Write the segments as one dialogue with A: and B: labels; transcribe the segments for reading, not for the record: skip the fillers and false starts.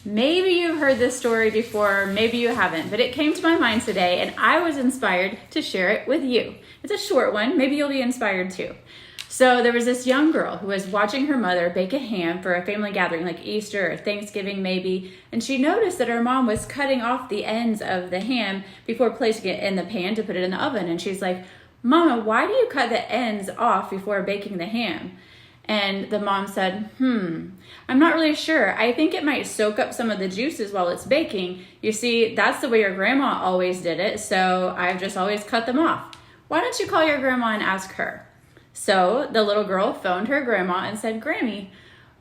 A: Maybe you've heard this story before, maybe you haven't, but it came to my mind today and I was inspired to share it with you. It's a short one, maybe you'll be inspired too. So there was this young girl who was watching her mother bake a ham for a family gathering like Easter or Thanksgiving maybe, and she noticed that her mom was cutting off the ends of the ham before placing it in the pan to put it in the oven. And she's like, "Mama, why do you cut the ends off before baking the ham?" And the mom said, I'm not really sure. I think it might soak up some of the juices while it's baking. You see, that's the way your grandma always did it, so I've just always cut them off. Why don't you call your grandma and ask her? So the little girl phoned her grandma and said, "Grammy,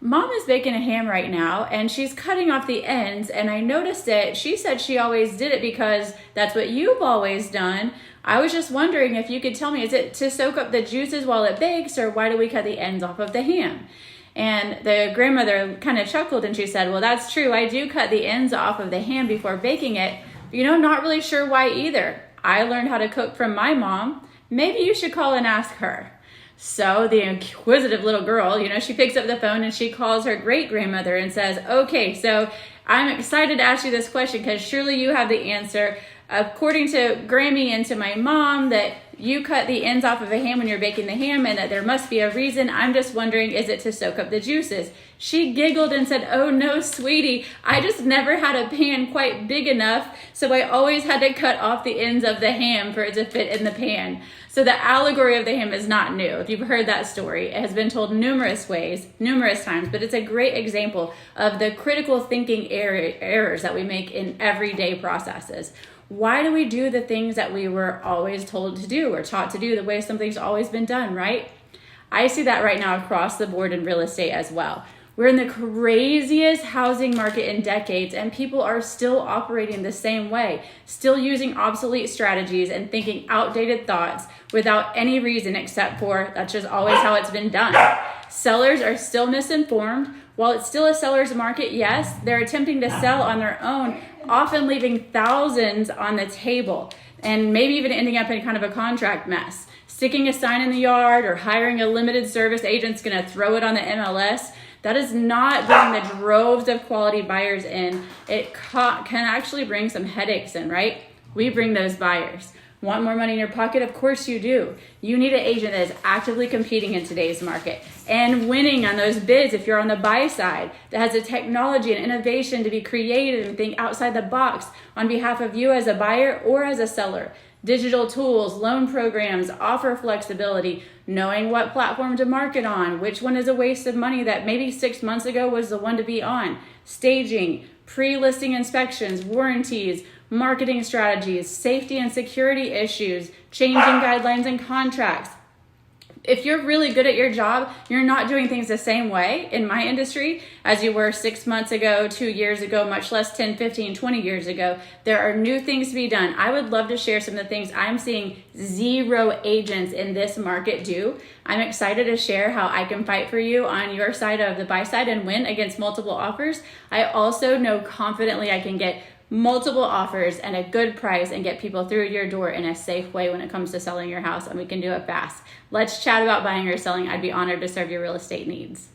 A: Mom is baking a ham right now and she's cutting off the ends and I noticed it. She said she always did it because that's what you've always done. I was just wondering if you could tell me, is it to soak up the juices while it bakes or why do we cut the ends off of the ham?" And the grandmother kind of chuckled and she said, "Well, that's true. I do cut the ends off of the ham before baking it. Not really sure why either. I learned how to cook from my mom. Maybe you should call and ask her." So the inquisitive little girl, she picks up the phone and she calls her great grandmother and says, "Okay, so I'm excited to ask you this question because surely you have the answer. According to Grammy and to my mom, that you cut the ends off of a ham when you're baking the ham and that there must be a reason. I'm just wondering, is it to soak up the juices?" She giggled and said, "Oh no, sweetie, I just never had a pan quite big enough, so I always had to cut off the ends of the ham for it to fit in the pan." So the allegory of the ham is not new. If you've heard that story, it has been told numerous ways, numerous times, but it's a great example of the critical thinking errors that we make in everyday processes. Why do we do the things that we were always told to do or taught to do the way something's always been done, right? I see that right now across the board in real estate as well. We're in the craziest housing market in decades, and people are still operating the same way, still using obsolete strategies and thinking outdated thoughts without any reason except for that's just always how it's been done. Sellers are still misinformed. While it's still a seller's market, yes, they're attempting to sell on their own, often leaving thousands on the table and maybe even ending up in kind of a contract mess. Sticking a sign in the yard or hiring a limited service agent's going to throw it on the MLS. That is not bringing the droves of quality buyers in. It can actually bring some headaches in, right? We bring those buyers. Want more money in your pocket? Of course you do. You need an agent that is actively competing in today's market and winning on those bids if you're on the buy side, that has the technology and innovation to be creative and think outside the box on behalf of you as a buyer or as a seller. Digital tools, loan programs, offer flexibility, knowing what platform to market on, which one is a waste of money that maybe 6 months ago was the one to be on, staging, pre-listing inspections, warranties, marketing strategies, safety and security issues, changing guidelines and contracts. If you're really good at your job, you're not doing things the same way in my industry as you were 6 months ago, 2 years ago, much less 10, 15, 20 years ago. There are new things to be done. I would love to share some of the things I'm seeing zero agents in this market do. I'm excited to share how I can fight for you on your side of the buy side and win against multiple offers. I also know confidently I can get multiple offers and a good price and get people through your door in a safe way when it comes to selling your house, and we can do it fast. Let's chat about buying or selling. I'd be honored to serve your real estate needs.